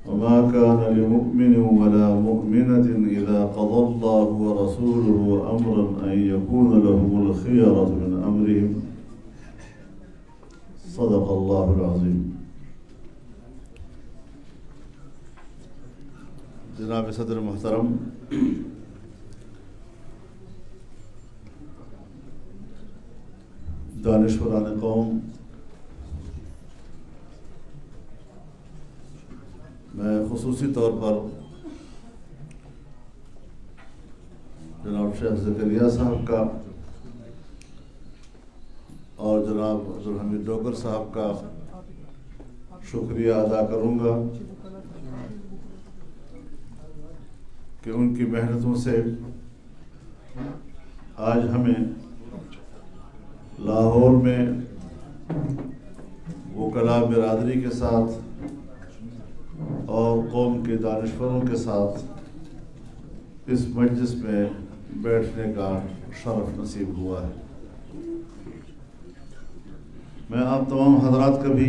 وما كان لمؤمن ولا مؤمنة إذا قضى الله ورسوله أمرا أن يكون لهم الخيرة من أمرهم صدق الله العظيم. جناب صدر محترم، دانشوران قوم، میں خصوصی طور پر جناب شیخ زکریا صاحب کا اور جناب عبدالحمید ڈوگر صاحب کا شکریہ ادا کروں گا کہ ان کی محنتوں سے آج ہمیں لاہور میں وکلاء برادری کے ساتھ اور قوم کے دانشوروں کے ساتھ اس مجلس میں بیٹھنے کا شرف نصیب ہوا ہے. میں آپ تمام حضرات کا بھی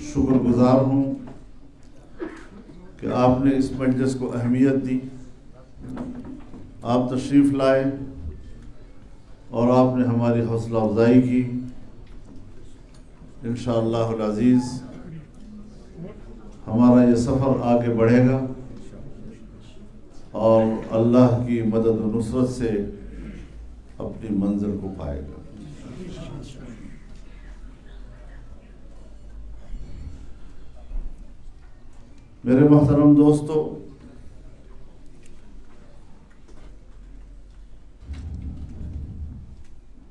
شکر گزار ہوں کہ آپ نے اس مجلس کو اہمیت دی، آپ تشریف لائے اور آپ نے ہماری حوصلہ افزائی کی. انشاءاللہ العزیز ہمارا یہ سفر آگے بڑھے گا اور اللہ کی مدد و نصرت سے اپنی منزل کو پائے گا. میرے محترم دوستو،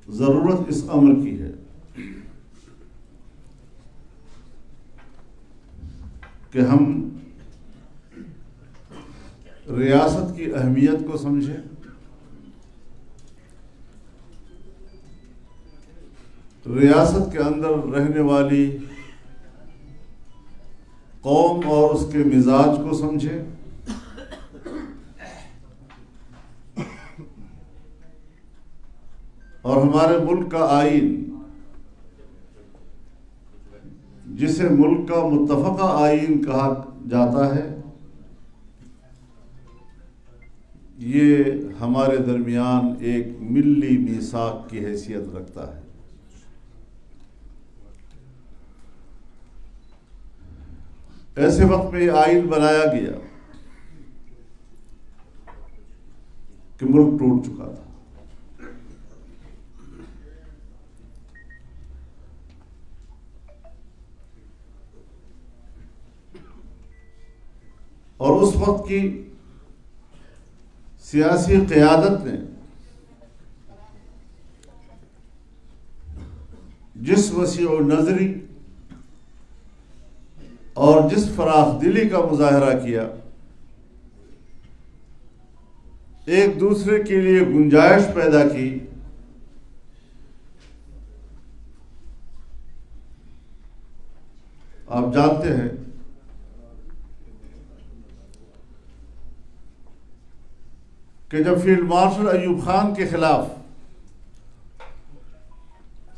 ضرورت اس امر کی ہے کہ ہم ریاست کی اہمیت کو سمجھیں، ریاست کے اندر رہنے والی قوم اور اس کے مزاج کو سمجھیں، اور ہمارے ملک کا آئین جسے ملک کا متفقہ آئین کہا جاتا ہے، یہ ہمارے درمیان ایک ملی میثاق کی حیثیت رکھتا ہے. ایسے وقت میں یہ آئین بنایا گیا کہ ملک ٹوٹ چکا تھا. اور اس وقت کی سیاسی قیادت نے جس وسیع نظری اور جس فراخ دلی کا مظاہرہ کیا، ایک دوسرے کے لیے گنجائش پیدا کی، آپ جانتے ہیں کہ جب فیلڈ مارشل ایوب خان کے خلاف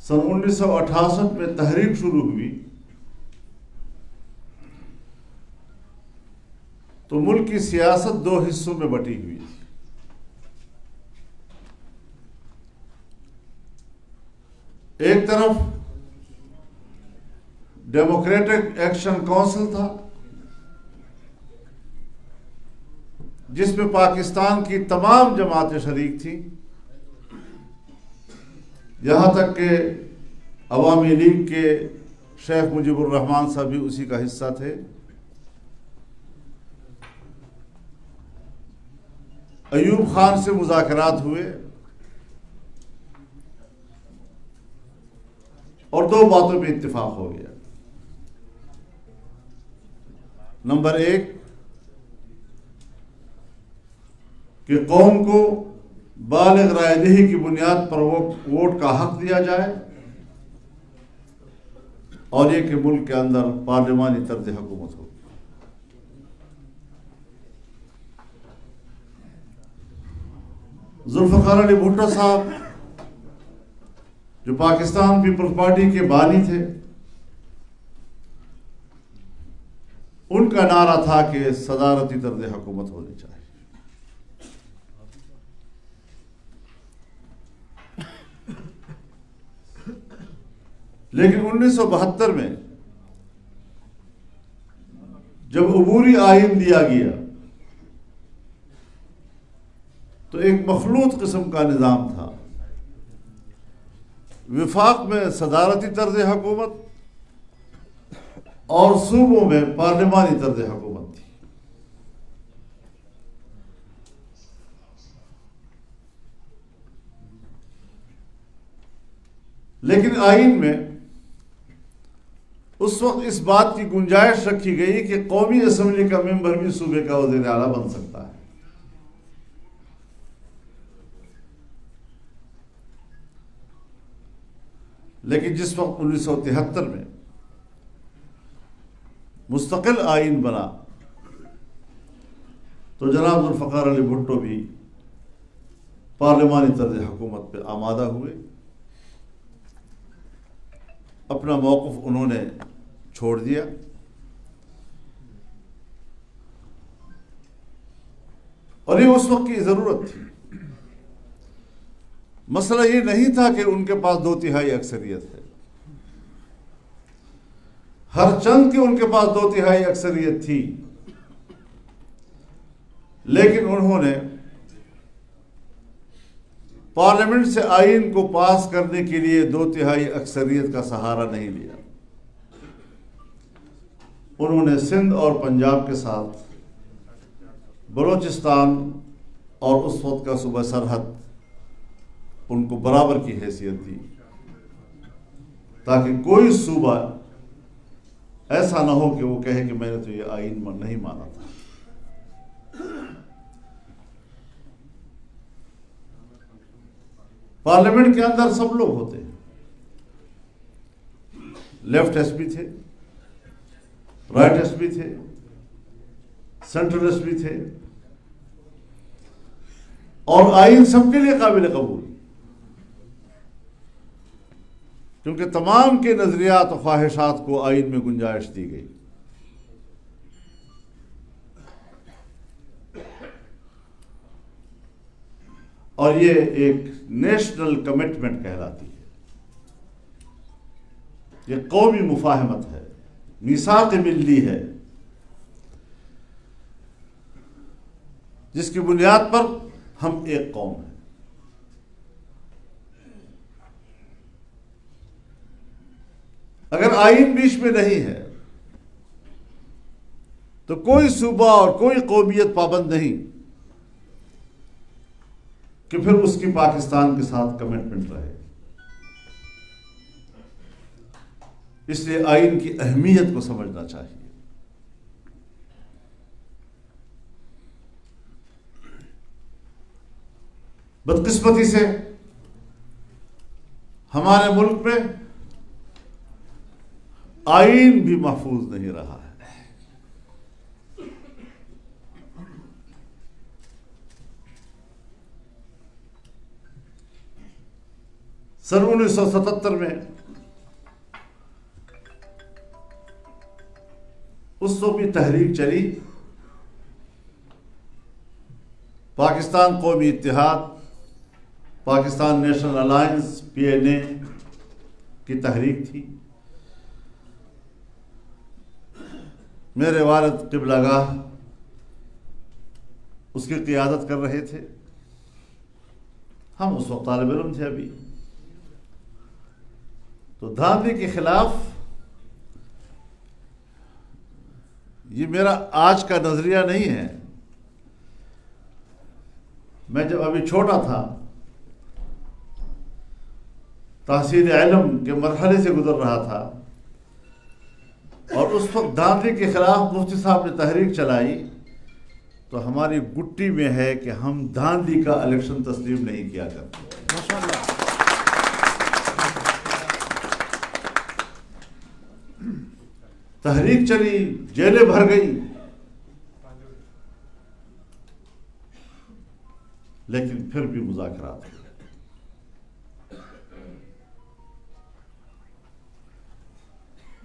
سن 1968 میں تحریک شروع ہوئی تو ملک کی سیاست دو حصوں میں بٹی ہوئی تھی. ایک طرف ڈیموکریٹک ایکشن کونسل تھا جس میں پاکستان کی تمام جماعتیں شریک تھیں، یہاں تک کہ عوامی لیگ کے شیخ مجیب الرحمان صاحب بھی اسی کا حصہ تھے. ایوب خان سے مذاکرات ہوئے اور دو باتوں پہ اتفاق ہو گیا. نمبر ایک کہ قوم کو بالغ رائے دہی کی بنیاد پر ووٹ کا حق دیا جائے، اور یہ کہ ملک کے اندر پارلیمانی طرز حکومت ہو. ذوالفقار علی بھٹو صاحب جو پاکستان پیپلز پارٹی کے بانی تھے، ان کا نعرہ تھا کہ صدارتی طرز حکومت ہونی چاہیے. لیکن 1972 میں جب عبوری آئین دیا گیا تو ایک مخلوط قسم کا نظام تھا. وفاق میں صدارتی طرز حکومت اور صوبوں میں پارلیمانی طرز حکومت تھی. لیکن آئین میں اس وقت اس بات کی گنجائش رکھی گئی کہ قومی اسمبلی کا ممبر بھی صوبے کا وزیر اعلیٰ بن سکتا ہے. لیکن جس وقت 1973 میں مستقل آئین بنا تو جناب ذوالفقار علی بھٹو بھی پارلیمانی طرز حکومت پہ آمادہ ہوئے. اپنا موقف انہوں نے چھوڑ دیا. اور یہ اس وقت کی ضرورت تھی. مسئلہ یہ نہیں تھا کہ ان کے پاس 2/3 اکثریت ہے. ہر چند کی ان کے پاس 2/3 اکثریت تھی، لیکن انہوں نے پارلیمنٹ سے آئین کو پاس کرنے کے لیے 2/3 اکثریت کا سہارا نہیں لیا. انہوں نے سندھ اور پنجاب کے ساتھ بلوچستان اور اس وقت کا صوبہ سرحد ان کو برابر کی حیثیت دی، تاکہ کوئی صوبہ ایسا نہ ہو کہ وہ کہے کہ میں نے تو یہ آئین نہیں مانا تھا. پارلیمنٹ کے اندر سب لوگ ہوتے ہیں. لیفٹسٹ بھی تھے، رائٹسٹ بھی تھے، سینٹرلسٹ بھی تھے، اور آئین سب کے لیے قابل قبول، کیونکہ تمام کے نظریات و خواہشات کو آئین میں گنجائش دی گئی. اور یہ ایک نیشنل کمٹمنٹ کہلاتی ہے. یہ قومی مفاہمت ہے، میثاق ملی ہے، جس کی بنیاد پر ہم ایک قوم ہیں. اگر آئین بیچ میں نہیں ہے تو کوئی صوبہ اور کوئی قومیت پابند نہیں کہ پھر اس کی پاکستان کے ساتھ کمٹمنٹ رہے. اس لیے آئین کی اہمیت کو سمجھنا چاہیے. بدقسمتی سے ہمارے ملک میں آئین بھی محفوظ نہیں رہا ہے. سن 1977 میں اس وقت بھی تحریک چلی، پاکستان قومی اتحاد، پاکستان نیشنل الائنس PNA کی تحریک تھی. میرے والد قبلہ گاہ اس کی قیادت کر رہے تھے. ہم اس وقت طالب علم تھے ابھی. تو دھاندلی کے خلاف یہ میرا آج کا نظریہ نہیں ہے. میں جب ابھی چھوٹا تھا، تحصیل علم کے مرحلے سے گزر رہا تھا، اور اس وقت دھاندلی کے خلاف مفتی صاحب نے تحریک چلائی، تو ہماری گٹی میں ہے کہ ہم دھاندلی کا الیکشن تسلیم نہیں کیا کرتے. ماشاءاللہ. تحریک چلی، جیلیں بھر گئی، لیکن پھر بھی مذاکرات ہوئے.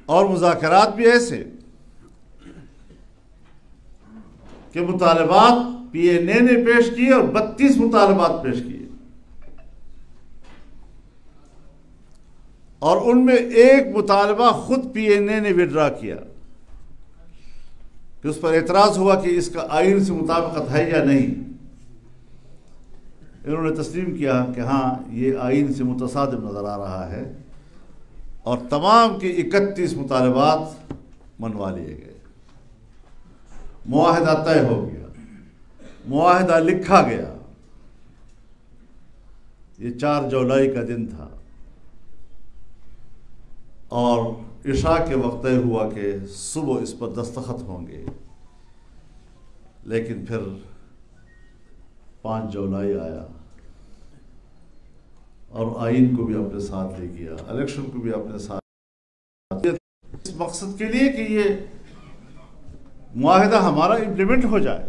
اور مذاکرات بھی ایسے کے مطالبات پی این اے نے پیش کیے اور 32 مطالبات پیش کیے، اور ان میں ایک مطالبہ خود پی این اے نے وڈرا کیا کہ اس پر اعتراض ہوا کہ اس کا آئین سے مطابقت ہے یا نہیں۔ انہوں نے تسلیم کیا کہ ہاں یہ آئین سے متصادم نظر آ رہا ہے، اور تمام کے 31 مطالبات منوا لیے گئے۔ معاہدہ طے ہو گیا، معاہدہ لکھا گیا۔ یہ 4 جولائی کا دن تھا، اور عشاء کے وقت طے ہوا کہ صبح اس پر دستخط ہوں گے، لیکن پھر 5 جولائی آیا اور آئین کو بھی اپنے ساتھ لے گیا، الیکشن کو بھی اپنے ساتھ، اس مقصد کے لیے کہ یہ معاہدہ ہمارا امپلیمنٹ ہو جائے۔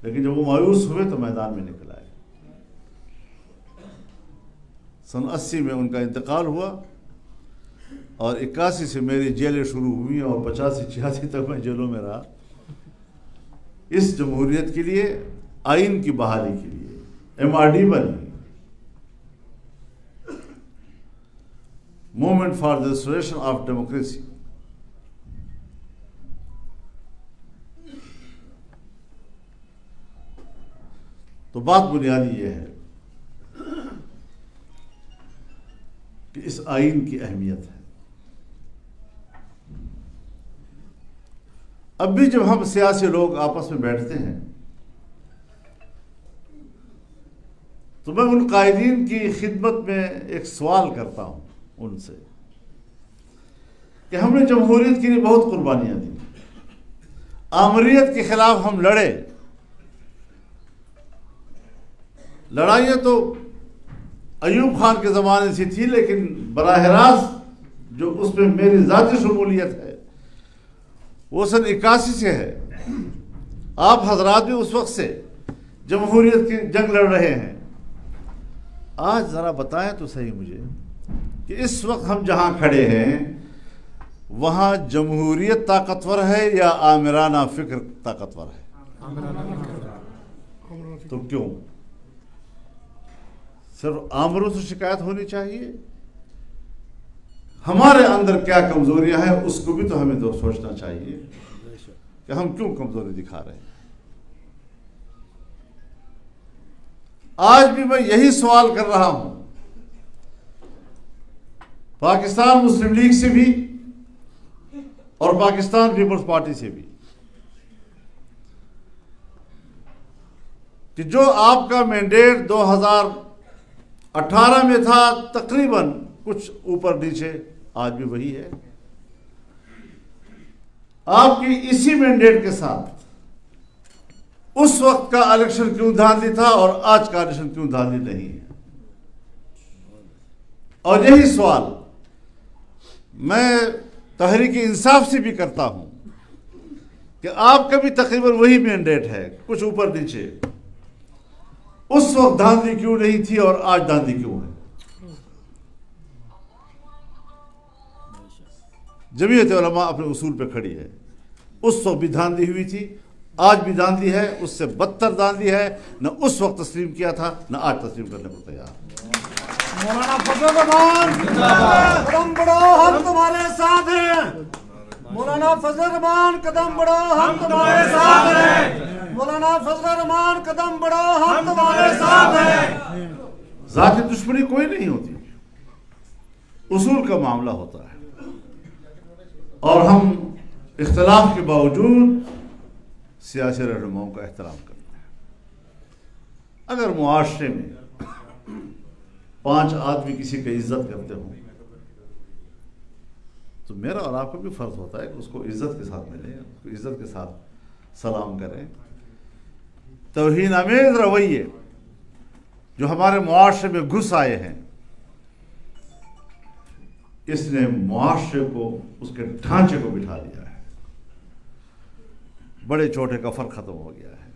لیکن جب وہ مایوس ہوئے تو میدان میں نکل آئے۔ سن 80 میں ان کا انتقال ہوا، اور 81 سے میری جیلیں شروع ہوئی، اور 85-86 تک میں جیلوں میں رہا، اس جمہوریت کے لیے، آئین کی بحالی کے لیے۔ MRD بنی، movement for the restoration of democracy. تو بات بنیادی یہ ہے کہ اس آئین کی اہمیت ہے۔ اب بھی جب ہم سیاسی لوگ آپس میں بیٹھتے ہیں تو میں ان قائدین کی خدمت میں ایک سوال کرتا ہوں ان سے کہ ہم نے جمہوریت کے لیے بہت قربانیاں دی، آمریت کے خلاف ہم لڑے، لڑائیاں تو ایوب خان کے زمانے سے تھی، لیکن براہ راست جو اس میں میری ذاتی شمولیت ہے وہ سن 81 سے ہے۔ آپ حضرات بھی اس وقت سے جمہوریت کی جنگ لڑ رہے ہیں۔ آج ذرا بتائیں تو صحیح مجھے کہ اس وقت ہم جہاں کھڑے ہیں وہاں جمہوریت طاقتور ہے یا آمرانہ فکر طاقتور ہے؟ تو کیوں؟ صرف آمروں سے شکایت ہونی چاہیے؟ ہمارے اندر کیا کمزوریاں ہیں اس کو بھی تو ہمیں سوچنا چاہیے کہ ہم کیوں کمزوری دکھا رہے ہیں۔ آج بھی میں یہی سوال کر رہا ہوں پاکستان مسلم لیگ سے بھی اور پاکستان پیپلز پارٹی سے بھی، کہ جو آپ کا مینڈیٹ 2018 میں تھا تقریباً کچھ اوپر نیچے آج بھی وہی ہے، آپ کی اسی مینڈیٹ کے ساتھ اس وقت کا الیکشن کیوں دھاندلی تھا اور آج کا الیکشن کیوں دھاندلی نہیں ہے؟ اور یہی سوال میں تحریک انصاف سے بھی کرتا ہوں کہ آپ کا بھی تقریباً وہی مینڈیٹ ہے، کچھ اوپر نیچے، اس وقت دھاندلی کیوں نہیں تھی اور آج دھاندلی کیوں ہے؟ جمعیت علماء اپنے اصول پہ کھڑی ہے، اس وقت بھی دھاندلی ہوئی تھی، آج بھی دھاندلی ہے، اس سے بدتر دھاندلی ہے، نہ اس وقت تسلیم کیا تھا نہ آج تسلیم کرنے کو تیار۔ مولانا فضل الرحمان قدم بڑھاؤ، ہم تمہارے ساتھ ہیں۔ مولانا فضل الرحمان قدم بڑھاؤ، ہم تمہارے ساتھ ہیں۔ مولانا فضل الرحمان قدم بڑھاؤ، ہم تمہارے ساتھ ہیں۔ ذاتی دشمنی کوئی نہیں ہوتی، اصول کا معاملہ ہوتا ہے، اور ہم اختلاف کے باوجود سیاسی رہنماؤں کا احترام کرتے ہیں۔ اگر معاشرے میں 5 آدمی کسی کی عزت کرتے ہوں تو میرا اور آپ کا بھی فرض ہوتا ہے کہ اس کو عزت کے ساتھ ملیں، اس کو عزت کے ساتھ سلام کریں۔ توہین آمیز رویے جو ہمارے معاشرے میں گھس آئے ہیں، اس نے معاشرے کو، اس کے ڈھانچے کو بٹھا دیا ہے، بڑے چھوٹے کا فرق ختم ہو گیا ہے،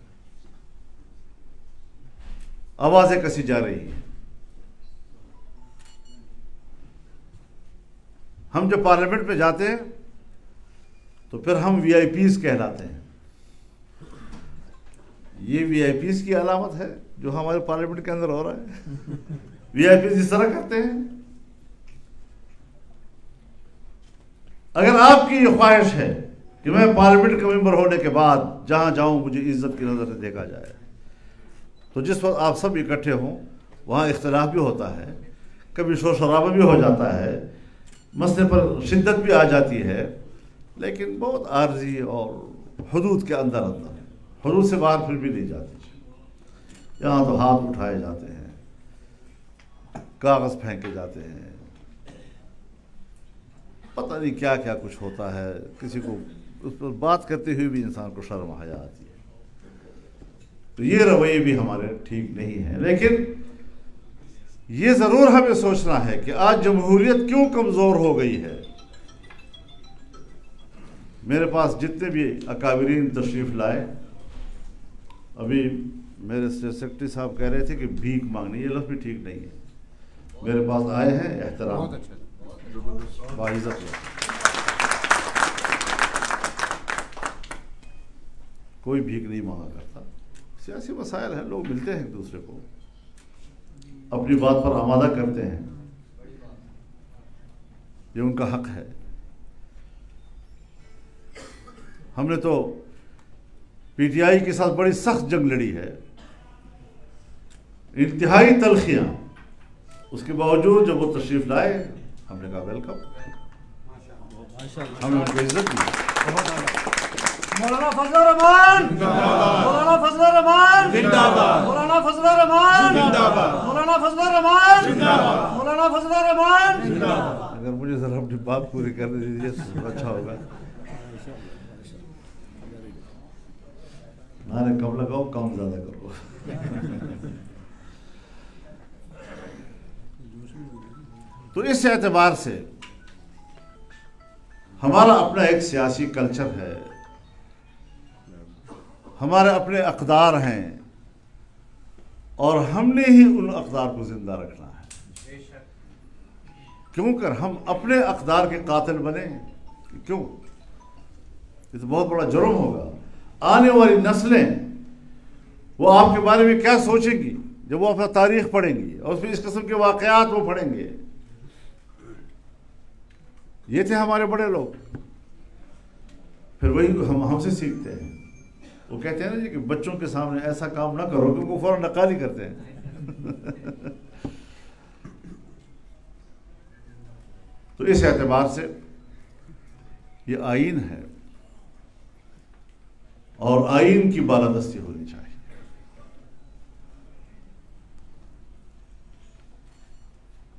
آوازیں کسی جا رہی ہیں۔ ہم جب پارلیمنٹ میں جاتے ہیں تو پھر ہم VIP کہلاتے ہیں، یہ وی آئی پیز کی علامت ہے جو ہمارے پارلیمنٹ کے اندر ہو رہا ہے. وی آئی پیز اس طرح کرتے ہیں. اگر آپ کی یہ خواہش ہے کہ میں پارلیمنٹ کا ممبر ہونے کے بعد جہاں جاؤں مجھے عزت کی نظر سے دیکھا جائے، تو جس وقت آپ سب اکٹھے ہوں وہاں اختلاف بھی ہوتا ہے، کبھی شور شرابہ بھی ہو جاتا ہے، مسئلے پر شدت بھی آ جاتی ہے، لیکن بہت عارضی اور حدود کے اندر حدود سے باہر پھر بھی نہیں جاتی. یہاں تو ہاتھ اٹھائے جاتے ہیں، کاغذ پھینکے جاتے ہیں، پتہ نہیں کیا کیا کچھ ہوتا ہے. کسی کو اس پر بات کرتے ہوئے بھی انسان کو شرم حیا آتی ہے. تو یہ رویے بھی ہمارے ٹھیک نہیں ہیں. لیکن یہ ضرور ہمیں سوچنا ہے کہ آج جمہوریت کیوں کمزور ہو گئی ہے. میرے پاس جتنے بھی اکابرین تشریف لائے، ابھی میرے سیکرٹری صاحب کہہ رہے تھے کہ بھیک مانگنی، یہ لفظ بھی ٹھیک نہیں ہے. میرے پاس آئے ہیں احترام باعزت لوگ، کوئی بھیک نہیں مانگا کرتا. سیاسی مسائل ہیں، لوگ ملتے ہیں ایک دوسرے کو، اپنی بات پر آمادہ کرتے ہیں، یہ ان کا حق ہے. ہم نے تو پی ٹی آئی کے ساتھ بڑی سخت جنگ لڑی ہے، انتہائی تلخیاں. اس کے باوجود جب وہ تشریف لائے ہم نے کہا ویلکم، ہم نے ان کو عزت دی. مولانا فضل الرحمان مولانا فضل الرحمان مولانا فضل الرحمان مولانا فضل الرحمان مولانا فضل الرحمان. اگر مجھے ذرا اپنی بات پوری کرنے دیجیے تو اچھا ہوگا. نعرے کم لگاؤ، کم زیادہ کرو. تو اس اعتبار سے ہمارا اپنا ایک سیاسی کلچر ہے، ہمارے اپنے اقدار ہیں، اور ہم نے ہی ان اقدار کو زندہ رکھنا ہے. کیوں کر ہم اپنے اقدار کے قاتل بنے؟ کیوں؟ یہ تو بہت بڑا جرم ہوگا. آنے والی نسلیں وہ آپ کے بارے میں کیا سوچیں گی جب وہ اپنا تاریخ پڑھیں گی اور پھر اس قسم کے واقعات وہ پڑھیں گے. یہ تھے ہمارے بڑے لوگ. پھر وہی ہم سے سیکھتے ہیں. وہ کہتے ہیں نا جی کہ بچوں کے سامنے ایسا کام نہ کرو کیونکہ وہ فوراً نقالی کرتے ہیں. تو اس اعتبار سے یہ آئین ہے اور آئین کی بالادستی ہونی چاہیے.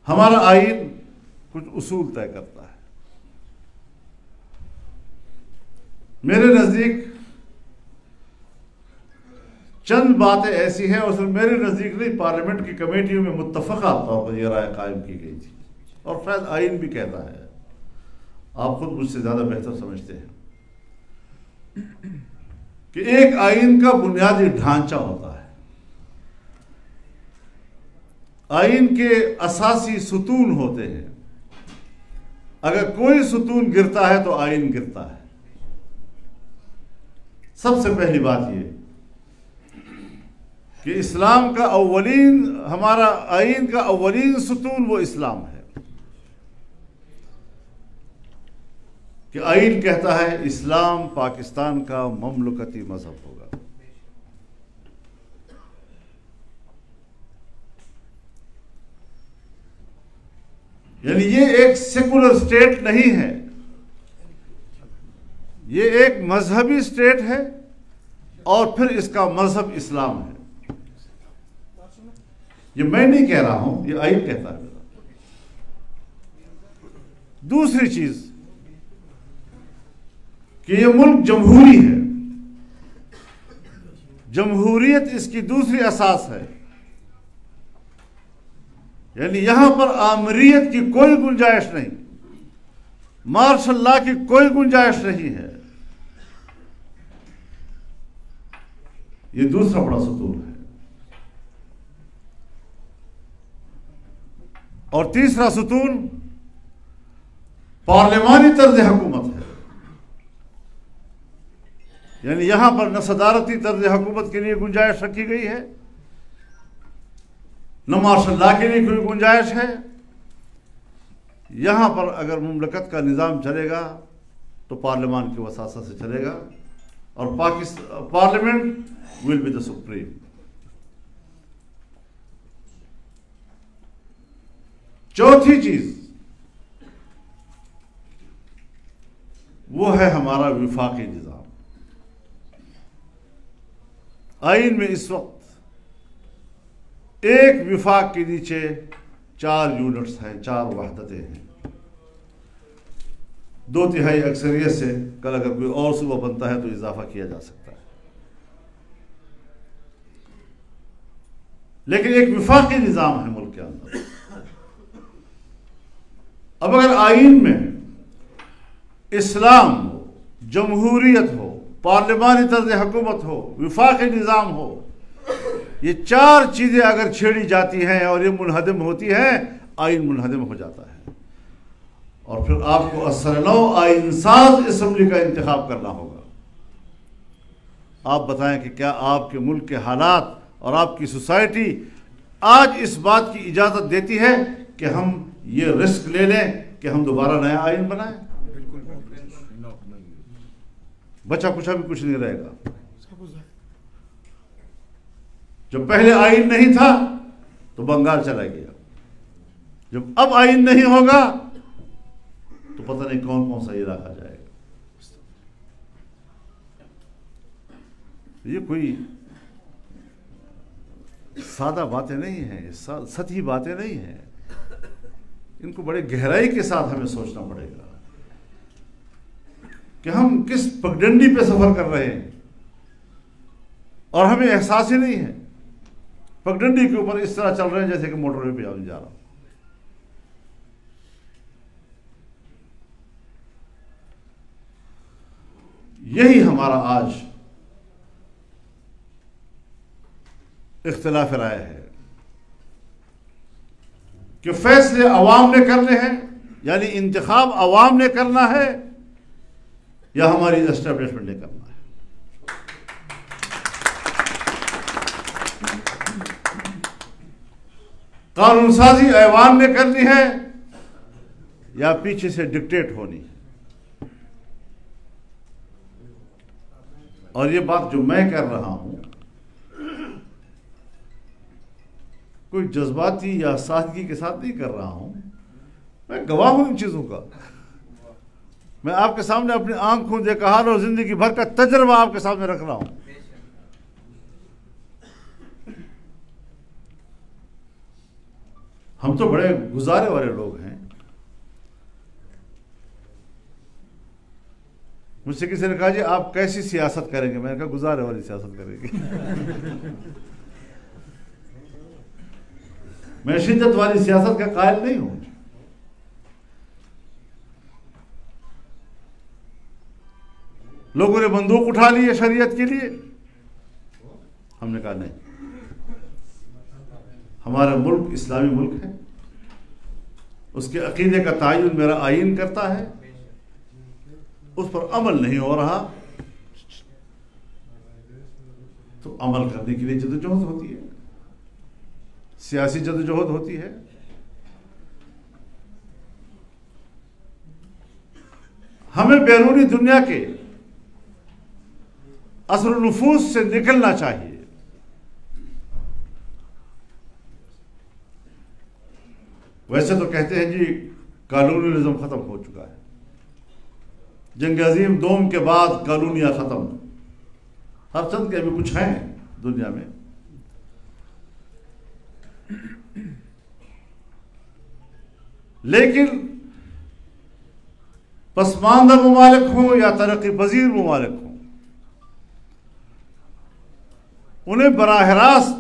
ہمارا آئین کچھ اصول طے کرتا ہے. میرے نزدیک چند باتیں ایسی ہیں، اور صرف میرے نزدیک نہیں، پارلیمنٹ کی کمیٹیوں میں متفقہ طور پر یہ رائے قائم کی گئی تھی، اور شاید آئین بھی کہتا ہے، آپ خود مجھ سے زیادہ بہتر سمجھتے ہیں، کہ ایک آئین کا بنیادی ڈھانچہ ہوتا ہے. آئین کے اساسی ستون ہوتے ہیں. اگر کوئی ستون گرتا ہے تو آئین گرتا ہے. سب سے پہلی بات یہ کہ اسلام کا ہمارا آئین کا اولین ستون وہ اسلام ہے. کہ آئین کہتا ہے اسلام پاکستان کا مملکتی مذہب ہوگا. یعنی یہ ایک سیکولر اسٹیٹ نہیں ہے، یہ ایک مذہبی اسٹیٹ ہے، اور پھر اس کا مذہب اسلام ہے. یہ میں نہیں کہہ رہا ہوں، یہ آئین کہتا ہے. دوسری چیز کہ یہ ملک جمہوری ہے. جمہوریت اس کی دوسری اساس ہے. یعنی یہاں پر آمریت کی کوئی گنجائش نہیں، مارشل لا کی کوئی گنجائش نہیں ہے. یہ دوسرا بڑا ستون ہے. اور تیسرا ستون پارلیمانی طرز حکومت ہے. یعنی یہاں پر نہ صدارتی طرز حکومت کے لیے گنجائش رکھی گئی ہے، نہ مارشل لا کے لیے کوئی گنجائش ہے۔ یہاں پر اگر مملکت کا نظام چلے گا تو پارلیمان کی وساطت سے چلے گا، اور parliament will be the supreme. چوتھی چیز وہ ہے ہمارا وفاقی نظام۔ آئین میں اس وقت ایک وفاق کے نیچے 4 یونٹس ہیں، 4 وحدتیں ہیں۔ 2/3 اکثریت سے کل اگر کوئی اور صوبہ بنتا ہے تو اضافہ کیا جا سکتا ہے، لیکن ایک وفاقی نظام ہے ملک کے اندر۔ اب اگر آئین میں اسلام ہو، جمہوریت ہو، پارلیمانی طرز حکومت ہو، وفاقی نظام ہو، یہ 4 چیزیں اگر چھیڑی جاتی ہیں اور یہ منہدم ہوتی ہیں، آئین منہدم ہو جاتا ہے، اور پھر آپ کو اثر نو آئین ساز اسمبلی کا انتخاب کرنا ہوگا۔ آپ بتائیں کہ کیا آپ کے ملک کے حالات اور آپ کی سوسائٹی آج اس بات کی اجازت دیتی ہے کہ ہم یہ رسک لے لیں کہ ہم دوبارہ نیا آئین بنائیں؟ بچا کچھ بھی کچھ نہیں رہے گا۔ جب پہلے آئین نہیں تھا تو بنگال چلا گیا، جب اب آئین نہیں ہوگا تو پتہ نہیں کون کون سا علاقہ جائے گا۔ یہ کوئی سادہ باتیں نہیں ہیں، سطحی باتیں نہیں ہیں، ان کو بڑے گہرائی کے ساتھ ہمیں سوچنا پڑے گا کہ ہم کس پگڈنڈی پہ سفر کر رہے ہیں، اور ہمیں احساس ہی نہیں ہے۔ پگڈنڈی کے اوپر اس طرح چل رہے ہیں جیسے کہ موٹر وے پہ جا رہا ہوں۔ یہی ہمارا آج اختلاف رائے ہے کہ فیصلے عوام نے کرنے ہیں، یعنی انتخاب عوام نے کرنا ہے یا ہماری اسٹیبلشمنٹ نے کرنا ہے۔ قانون سازی ایوان نے کرنی ہے یا پیچھے سے ڈکٹیٹ ہونی ہے۔ اور یہ بات جو میں کر رہا ہوں کوئی جذباتی یا سادگی کے ساتھ نہیں کر رہا ہوں، میں گواہ ہوں ان چیزوں کا۔ میں آپ کے سامنے اپنی آنکھوں دیکھا حال اور زندگی بھر کا تجربہ آپ کے سامنے رکھ رہا ہوں۔ ہم تو بڑے گزارے والے لوگ ہیں۔ مجھ سے کسی نے کہا جی آپ کیسی سیاست کریں گے؟ میں نے کہا گزارے والی سیاست کریں گے۔ میں شدت والی سیاست کا قائل نہیں ہوں۔ لوگوں نے بندوق اٹھا لی ہے شریعت کے لیے، ہم نے کہا نہیں، ہمارا ملک اسلامی ملک ہے، اس کے عقیدے کا تعین میرا آئین کرتا ہے، اس پر عمل نہیں ہو رہا تو عمل کرنے کے لیے جدوجہد ہوتی ہے، سیاسی جدوجہد ہوتی ہے۔ ہمیں بیرونی دنیا کے اثر و نفوذ سے نکلنا چاہیے۔ ویسے تو کہتے ہیں جی کالونیلزم ختم ہو چکا ہے، جنگ عظیم دوم کے بعد کالونیاں ختم، ہر چند کے بھی کچھ ہیں دنیا میں، لیکن پسماندہ ممالک ہوں یا ترقی پذیر ممالک ہوں، انہیں براہ راست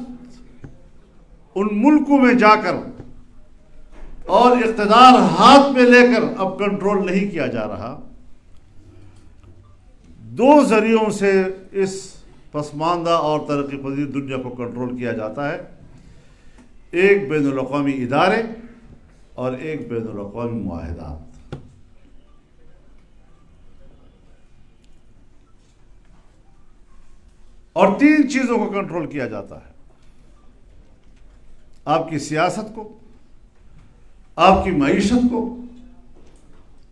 ان ملکوں میں جا کر اور اقتدار ہاتھ میں لے کر اب کنٹرول نہیں کیا جا رہا۔ 2 ذریعوں سے اس پسماندہ اور ترقی پذیر دنیا کو کنٹرول کیا جاتا ہے، ایک بین الاقوامی ادارے اور ایک بین الاقوامی معاہدات۔ اور 3 چیزوں کو کنٹرول کیا جاتا ہے: آپ کی سیاست کو، آپ کی معیشت کو،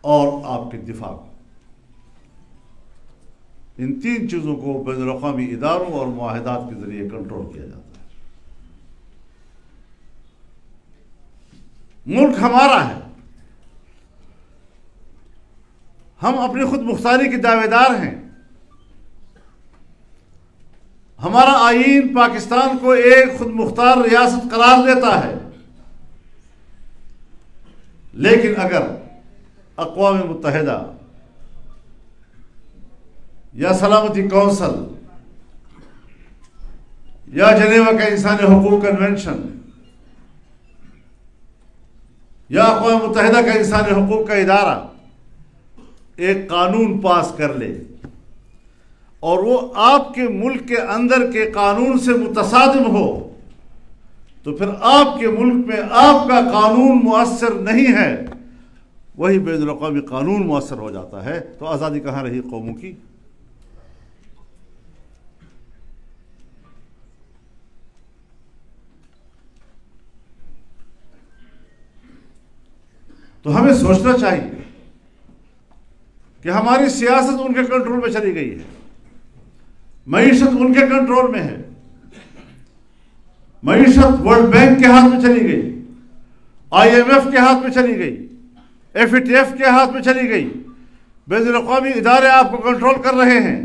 اور آپ کے دفاع کو۔ ان 3 چیزوں کو بین الاقوامی اداروں اور معاہدات کے ذریعے کنٹرول کیا جاتا ہے۔ ملک ہمارا ہے، ہم اپنی خود مختاری کے دعوے دار ہیں۔ ہمارا آئین پاکستان کو ایک خود مختار ریاست قرار دیتا ہے، لیکن اگر اقوام متحدہ یا سلامتی کونسل یا جنیوا کا انسانی حقوق کنونشن یا اقوام متحدہ کا انسانی حقوق کا ادارہ ایک قانون پاس کر لے اور وہ آپ کے ملک کے اندر کے قانون سے متصادم ہو، تو پھر آپ کے ملک میں آپ کا قانون مؤثر نہیں ہے، وہی بین الاقوامی قانون مؤثر ہو جاتا ہے۔ تو آزادی کہاں رہی قوموں کی؟ تو ہمیں سوچنا چاہیے کہ ہماری سیاست ان کے کنٹرول میں چلی گئی ہے، معیشت ان کے کنٹرول میں ہے، معیشت ورلڈ بینک کے ہاتھ میں چلی گئی، IMF کے ہاتھ میں چلی گئی، FATF کے ہاتھ میں چلی گئی، بین الاقوامی ادارے آپ کو کنٹرول کر رہے ہیں۔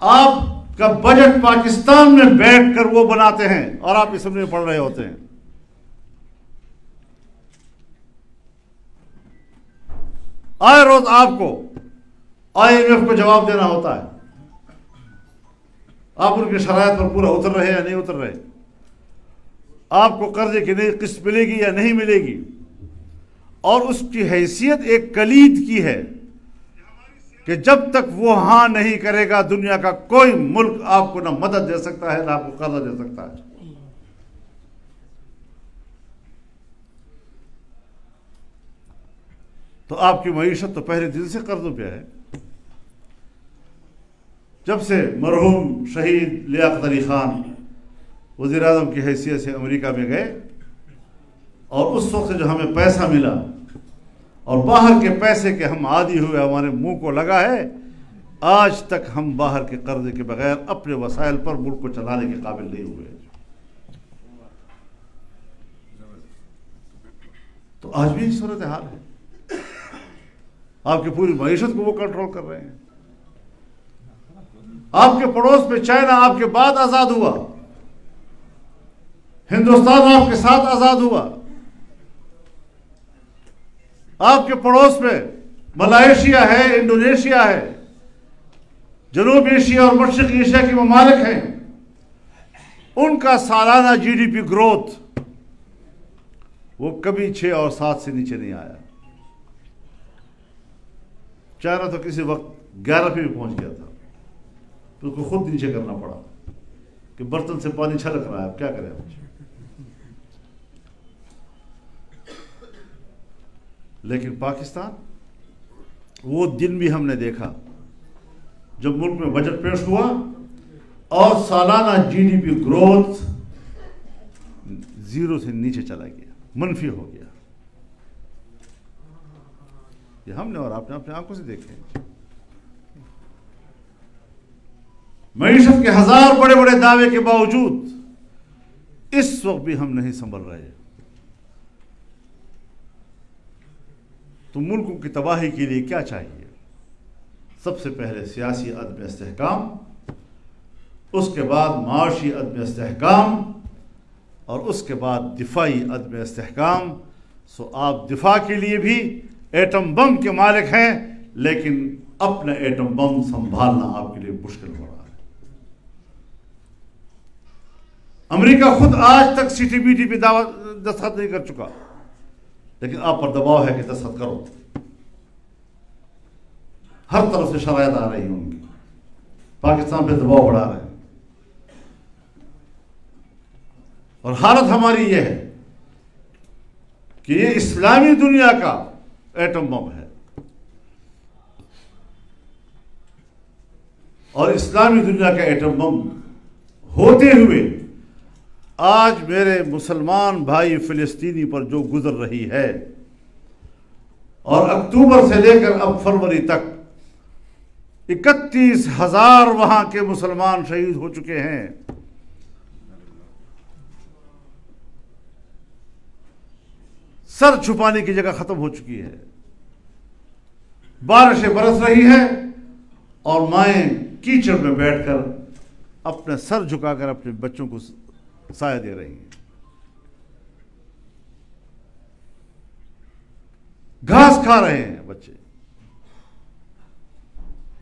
آپ کا بجٹ پاکستان میں بیٹھ کر وہ بناتے ہیں اور آپ اسمبلی میں پڑھ رہے ہوتے ہیں۔ آئے روز آپ کو IMF کو جواب دینا ہوتا ہے، آپ ان کی شرائط پر پورا اتر رہے یا نہیں اتر رہے، آپ کو قرضے کی نئی قسط ملے گی یا نہیں ملے گی، اور اس کی حیثیت ایک کلید کی ہے کہ جب تک وہ ہاں نہیں کرے گا دنیا کا کوئی ملک آپ کو نہ مدد دے سکتا ہے نہ آپ کو قرضہ دے سکتا ہے۔ تو آپ کی معیشت تو پہلے دن سے قرضوں پہ ہے۔ جب سے مرحوم شہید لیاقت علی خان وزیر اعظم کی حیثیت سے امریکہ میں گئے اور اس وقت سے جو ہمیں پیسہ ملا اور باہر کے پیسے کے ہم عادی ہوئے، ہمارے منہ کو لگا ہے، آج تک ہم باہر کے قرضے کے بغیر اپنے وسائل پر ملک کو چلانے کے قابل نہیں ہوئے۔ تو آج بھی صورتحال ہے، آپ کی پوری معیشت کو وہ کنٹرول کر رہے ہیں۔ آپ کے پڑوس میں چائنا آپ کے بعد آزاد ہوا، ہندوستان آپ کے ساتھ آزاد ہوا، آپ کے پڑوس میں ملائیشیا ہے، انڈونیشیا ہے، جنوب ایشیا اور مشرق ایشیا کے ممالک ہیں، ان کا سالانہ GDP گروتھ وہ کبھی 6 اور 7 سے نیچے نہیں آیا۔ چائنا تو کسی وقت 11 پہ بھی پہنچ گیا تھا، تو اس کو خود نیچے کرنا پڑا کہ برتن سے پانی چھلک رہا ہے، اب کیا کریں ہم۔ لیکن پاکستان، وہ دن بھی ہم نے دیکھا جب ملک میں بجٹ پیش ہوا اور سالانہ GDP گروتھ 0 سے نیچے چلا گیا، منفی ہو گیا۔ یہ ہم نے اور آپ نے اپنے آنکھوں سے دیکھے۔ معیشت کے 1000 بڑے بڑے دعوے کے باوجود اس وقت بھی ہم نہیں سنبھل رہے۔ تو ملکوں کی تباہی کے لیے کیا چاہیے؟ سب سے پہلے سیاسی عدم استحکام، اس کے بعد معاشی عدم استحکام، اور اس کے بعد دفاعی عدم استحکام۔ سو آپ دفاع کے لیے بھی ایٹم بم کے مالک ہیں، لیکن اپنا ایٹم بم سنبھالنا آپ کے لیے مشکل ہو رہا ہے۔ امریکہ خود آج تک CTBT پہ دستخط نہیں کر چکا، لیکن آپ پر دباؤ ہے کہ دستخط کرو۔ ہر طرف سے شرائط آ رہی ہیں ان کی، پاکستان پہ دباؤ بڑھا رہے ہیں، اور حالت ہماری یہ ہے کہ یہ اسلامی دنیا کا ایٹم بم ہے، اور اسلامی دنیا کا ایٹم بم ہوتے ہوئے آج میرے مسلمان بھائی فلسطینی پر جو گزر رہی ہے، اور اکتوبر سے لے کر اب فروری تک 31,000 وہاں کے مسلمان شہید ہو چکے ہیں۔ سر چھپانے کی جگہ ختم ہو چکی ہے، بارشیں برس رہی ہیں اور مائیں کیچڑ میں بیٹھ کر اپنے سر جھکا کر اپنے بچوں کو سایہ دے رہی ہیں۔ گھاس کھا رہے ہیں بچے،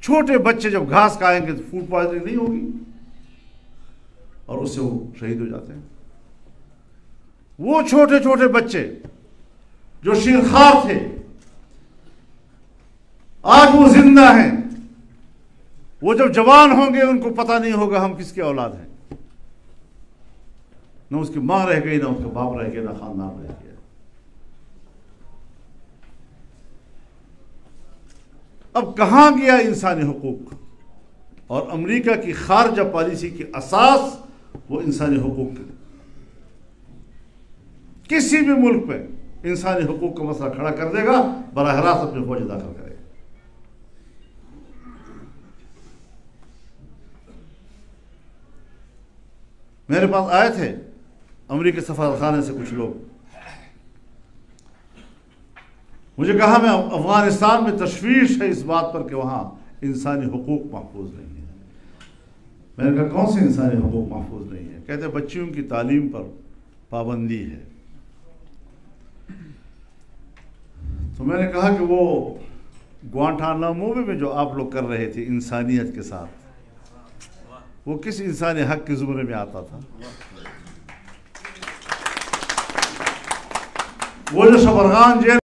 چھوٹے بچے جب گھاس کھائیں گے تو فوڈ پوائزننگ نہیں ہوگی اور اس سے وہ شہید ہو جاتے ہیں۔ وہ چھوٹے چھوٹے بچے جو شیرخوار تھے آج وہ زندہ ہیں، وہ جب جوان ہوں گے ان کو پتہ نہیں ہوگا ہم کس کے اولاد ہیں، نہ اس کی ماں رہ گئی، نہ اس کا باپ رہ گیا، نہ خاندان رہ گیا۔ اب کہاں گیا انسانی حقوق؟ اور امریکہ کی خارجہ پالیسی کی اساس وہ انسانی حقوق ہے۔ کسی بھی ملک پہ انسانی حقوق کا مسئلہ کھڑا کر دے گا، براہ راست اپنے فوج داخل کرے گا۔ میرے پاس آئے تھے امریکی سفارتخانے سے کچھ لوگ، مجھے کہا میں افغانستان میں تشویش ہے اس بات پر کہ وہاں انسانی حقوق محفوظ نہیں ہے۔ میں نے کہا کون سے انسانی حقوق محفوظ نہیں ہے؟ کہتے بچیوں کی تعلیم پر پابندی ہے۔ تو میں نے کہا کہ وہ گوانٹانامو میں جو آپ لوگ کر رہے تھے انسانیت کے ساتھ، وہ کس انسانی حق کے زمرے میں آتا تھا؟ وہ جو شبرغان جیل